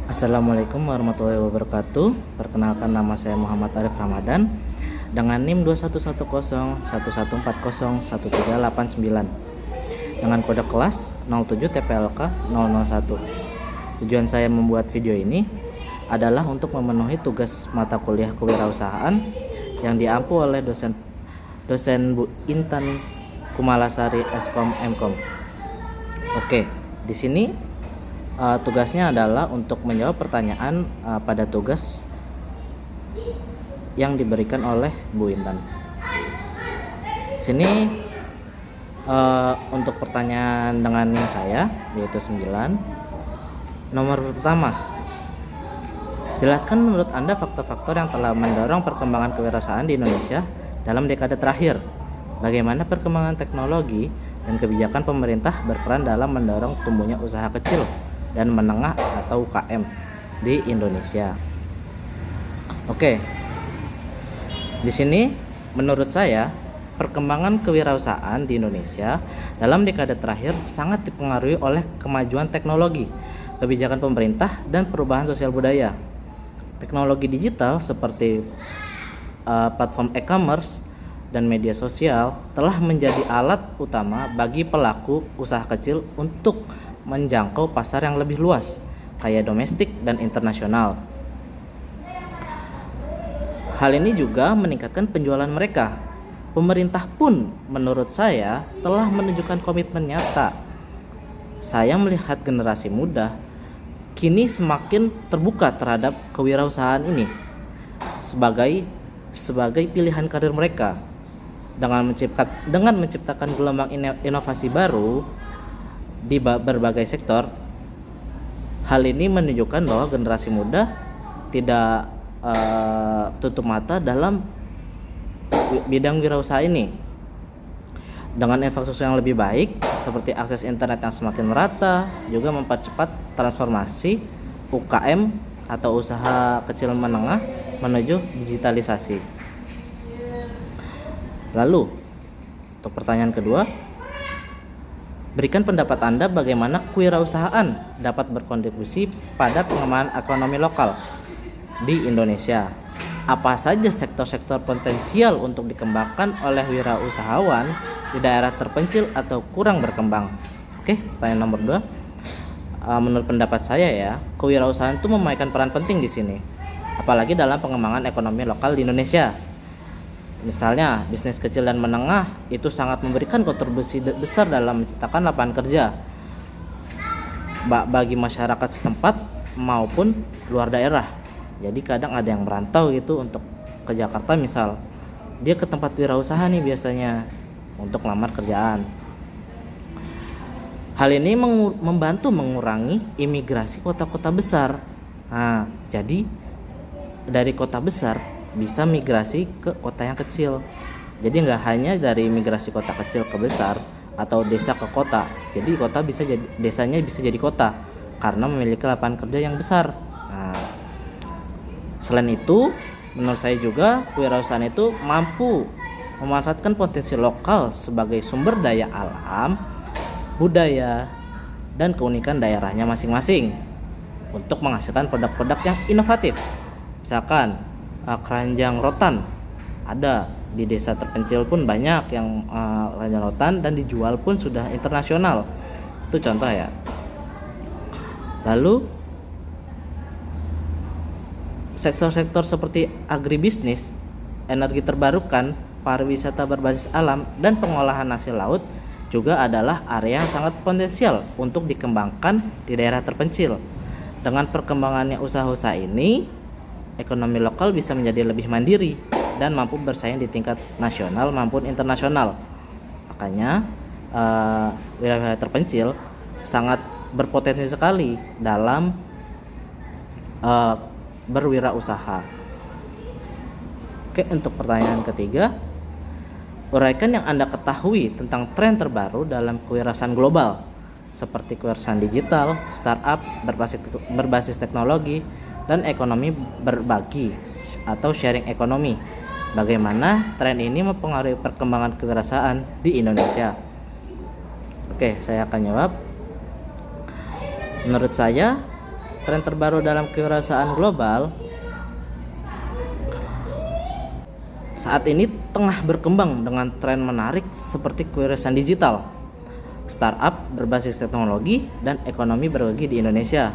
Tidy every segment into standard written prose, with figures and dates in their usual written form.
Assalamualaikum warahmatullahi wabarakatuh. Perkenalkan, nama saya Muhammad Arif Ramadan dengan NIM 211011401389 dengan kode kelas 07 TPLK 001. Tujuan saya membuat video ini adalah untuk memenuhi tugas mata kuliah kewirausahaan yang diampu oleh dosen Bu Intan Kumalasari Eskom Mkom. Oke, di sini tugasnya adalah untuk menjawab pertanyaan pada tugas yang diberikan oleh Bu Intan. Sini untuk pertanyaan dengan NIM saya yaitu 9. Nomor pertama, jelaskan menurut Anda faktor-faktor yang telah mendorong perkembangan kewirausahaan di Indonesia dalam dekade terakhir. Bagaimana perkembangan teknologi dan kebijakan pemerintah berperan dalam mendorong tumbuhnya usaha kecil dan menengah atau UKM di Indonesia. Oke. Di sini menurut saya perkembangan kewirausahaan di Indonesia dalam dekade terakhir sangat dipengaruhi oleh kemajuan teknologi, kebijakan pemerintah dan perubahan sosial budaya. Teknologi digital seperti platform e-commerce dan media sosial telah menjadi alat utama bagi pelaku usaha kecil untuk menjangkau pasar yang lebih luas, kayak domestik dan internasional. Hal ini juga meningkatkan penjualan mereka. Pemerintah pun menurut saya telah menunjukkan komitmen nyata. Saya melihat generasi muda kini semakin terbuka terhadap kewirausahaan ini sebagai pilihan karir mereka. Dengan menciptakan gelombang inovasi baru di berbagai sektor, hal ini menunjukkan bahwa generasi muda tidak tutup mata dalam bidang wirausaha ini. Dengan infrastruktur yang lebih baik seperti akses internet yang semakin merata juga mempercepat transformasi UKM atau usaha kecil menengah menuju digitalisasi. Lalu untuk pertanyaan kedua, berikan pendapat Anda bagaimana kewirausahaan dapat berkontribusi pada pengembangan ekonomi lokal di Indonesia. Apa saja sektor-sektor potensial untuk dikembangkan oleh wirausahawan di daerah terpencil atau kurang berkembang? Oke, pertanyaan nomor 2. Menurut pendapat saya ya, kewirausahaan itu memainkan peran penting di sini, apalagi dalam pengembangan ekonomi lokal di Indonesia. Misalnya, bisnis kecil dan menengah itu sangat memberikan kontribusi besar dalam menciptakan lapangan kerja bagi masyarakat setempat maupun luar daerah. Jadi kadang ada yang merantau gitu untuk ke Jakarta, misal dia ke tempat wirausaha nih biasanya untuk lamar kerjaan. Hal ini membantu mengurangi imigrasi kota-kota besar. Nah, jadi dari kota besar bisa migrasi ke kota yang kecil. Jadi nggak hanya dari migrasi kota kecil ke besar atau desa ke kota. Jadi desanya bisa jadi kota karena memiliki lapangan kerja yang besar. Nah, selain itu, menurut saya juga kewirausahaan itu mampu memanfaatkan potensi lokal sebagai sumber daya alam, budaya, dan keunikan daerahnya masing-masing untuk menghasilkan produk-produk yang inovatif. Misalkan keranjang rotan ada di desa terpencil pun banyak yang keranjang rotan dan dijual pun sudah internasional. Itu contoh ya. Lalu sektor-sektor seperti agribisnis, energi terbarukan, pariwisata berbasis alam, dan pengolahan hasil laut juga adalah area yang sangat potensial untuk dikembangkan di daerah terpencil. Dengan perkembangannya usaha-usaha ini, ekonomi lokal bisa menjadi lebih mandiri dan mampu bersaing di tingkat nasional maupun internasional. Makanya wilayah terpencil sangat berpotensi sekali dalam berwirausaha. Oke, untuk pertanyaan ketiga, uraikan yang Anda ketahui tentang tren terbaru dalam kewirausahaan global seperti kewirausahaan digital, startup berbasis teknologi, dan ekonomi berbagi atau sharing ekonomi. Bagaimana tren ini mempengaruhi perkembangan kewirausahaan di Indonesia? Oke, saya akan jawab. Menurut saya, tren terbaru dalam kewirausahaan global saat ini tengah berkembang dengan tren menarik seperti kewirausahaan digital, startup berbasis teknologi, dan ekonomi berbagi di Indonesia.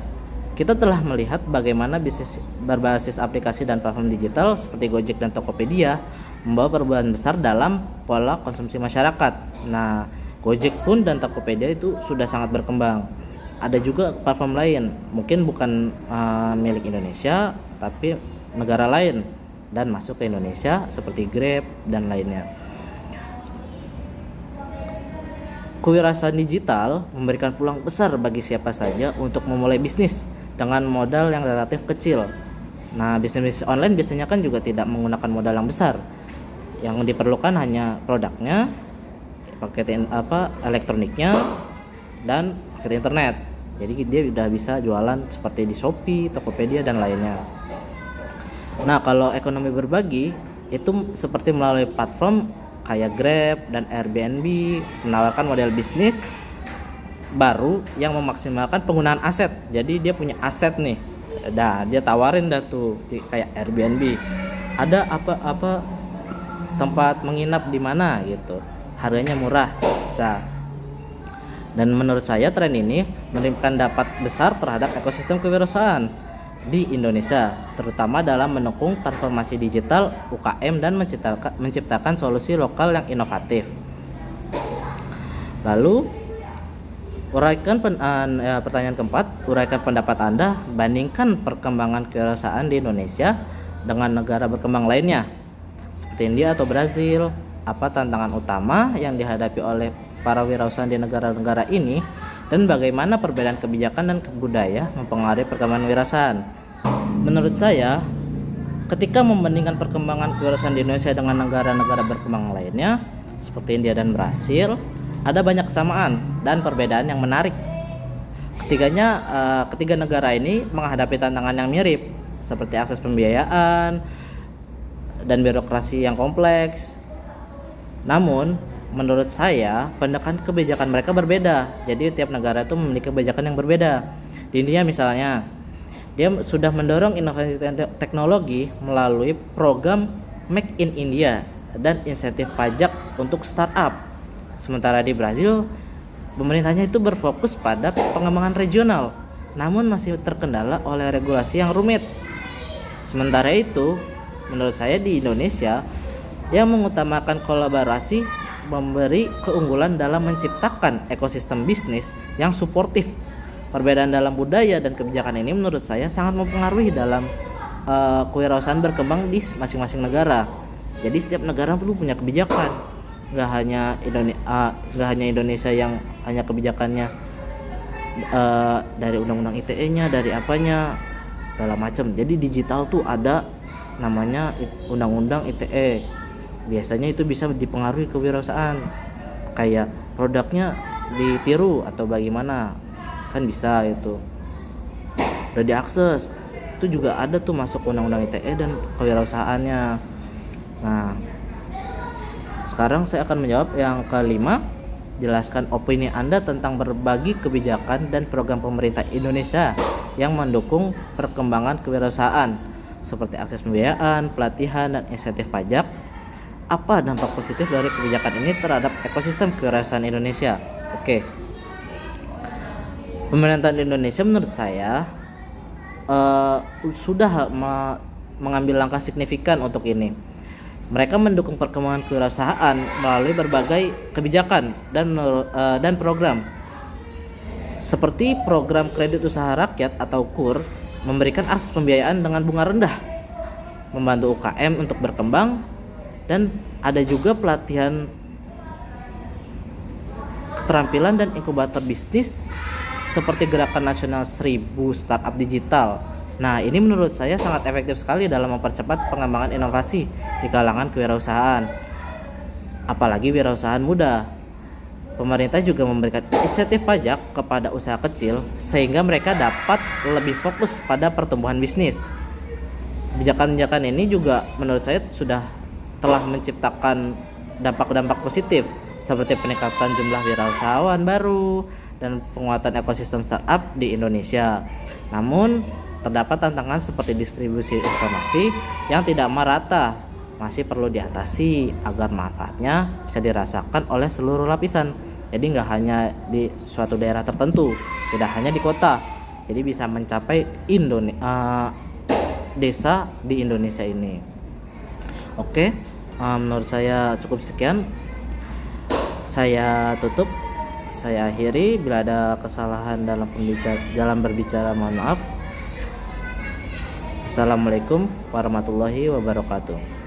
Kita telah melihat bagaimana bisnis berbasis aplikasi dan platform digital seperti Gojek dan Tokopedia membawa perubahan besar dalam pola konsumsi masyarakat. Nah, Gojek pun dan Tokopedia itu sudah sangat berkembang. Ada juga platform lain, mungkin bukan milik Indonesia, tapi negara lain dan masuk ke Indonesia seperti Grab dan lainnya. Kewirausahaan digital memberikan peluang besar bagi siapa saja untuk memulai bisnis dengan modal yang relatif kecil. Nah, bisnis online biasanya kan juga tidak menggunakan modal yang besar. Yang diperlukan hanya produknya, paket elektroniknya, dan paket internet. Jadi dia sudah bisa jualan seperti di Shopee, Tokopedia, dan lainnya. Nah, kalau ekonomi berbagi itu seperti melalui platform kayak Grab dan Airbnb menawarkan model bisnis baru yang memaksimalkan penggunaan aset. Jadi dia punya aset nih, dia tawarin tuh kayak Airbnb, ada apa tempat menginap di mana gitu, harganya murah, bisa. Dan menurut saya tren ini memberikan dampak besar terhadap ekosistem kewirausahaan di Indonesia, terutama dalam mendukung transformasi digital UKM dan menciptakan solusi lokal yang inovatif. Lalu pertanyaan keempat, uraikan pendapat Anda, bandingkan perkembangan kewirausahaan di Indonesia dengan negara berkembang lainnya seperti India atau Brazil. Apa tantangan utama yang dihadapi oleh para wirausahaan di negara-negara ini, dan bagaimana perbedaan kebijakan dan budaya mempengaruhi perkembangan kewirausahaan? Menurut saya, ketika membandingkan perkembangan kewirausahaan di Indonesia dengan negara-negara berkembang lainnya seperti India dan Brasil, ada banyak kesamaan dan perbedaan yang menarik. Ketiga negara ini menghadapi tantangan yang mirip seperti akses pembiayaan dan birokrasi yang kompleks. Namun, menurut saya pendekatan kebijakan mereka berbeda. Jadi tiap negara itu memiliki kebijakan yang berbeda. Di India misalnya, dia sudah mendorong inovasi teknologi melalui program Make in India dan insentif pajak untuk startup. Sementara di Brazil, pemerintahnya itu berfokus pada pengembangan regional, namun masih terkendala oleh regulasi yang rumit. Sementara itu, menurut saya di Indonesia yang mengutamakan kolaborasi memberi keunggulan dalam menciptakan ekosistem bisnis yang suportif. Perbedaan dalam budaya dan kebijakan ini menurut saya sangat mempengaruhi dalam kewirausahaan berkembang di masing-masing negara. Jadi setiap negara perlu punya kebijakan. Nggak hanya Indonesia yang hanya kebijakannya dari undang-undang ITE-nya, dari apanya segala macam. Jadi digital tuh ada namanya undang-undang ITE. Biasanya itu bisa dipengaruhi kewirausahaan, kayak produknya ditiru atau bagaimana, kan bisa itu. Udah diakses, itu juga ada tuh masuk undang-undang ITE dan kewirausahaannya. Nah, sekarang saya akan menjawab yang kelima. Jelaskan opini Anda tentang berbagi kebijakan dan program pemerintah Indonesia yang mendukung perkembangan kewirausahaan seperti akses pembiayaan, pelatihan, dan insentif pajak. Apa dampak positif dari kebijakan ini terhadap ekosistem kewirausahaan Indonesia? Oke. Pemerintahan Indonesia menurut saya sudah mengambil langkah signifikan untuk ini. Mereka mendukung perkembangan kewirausahaan melalui berbagai kebijakan dan program. Seperti program kredit usaha rakyat atau KUR, memberikan akses pembiayaan dengan bunga rendah, membantu UKM untuk berkembang, dan ada juga pelatihan keterampilan dan inkubator bisnis seperti Gerakan Nasional 1000 Startup Digital. Nah, ini menurut saya sangat efektif sekali dalam mempercepat pengembangan inovasi di kalangan kewirausahaan, apalagi wirausahaan muda. Pemerintah juga memberikan insentif pajak kepada usaha kecil sehingga mereka dapat lebih fokus pada pertumbuhan bisnis. Kebijakan-kebijakan ini juga menurut saya sudah telah menciptakan dampak-dampak positif seperti peningkatan jumlah wirausahawan baru dan penguatan ekosistem startup di Indonesia. Namun, terdapat tantangan seperti distribusi informasi yang tidak merata masih perlu diatasi agar manfaatnya bisa dirasakan oleh seluruh lapisan. Jadi nggak hanya di suatu daerah tertentu, tidak hanya di kota. Jadi bisa mencapai desa di Indonesia ini. Oke, menurut saya cukup sekian. Saya tutup. Saya akhiri. Bila ada kesalahan dalam berbicara, mohon maaf. Assalamualaikum warahmatullahi wabarakatuh.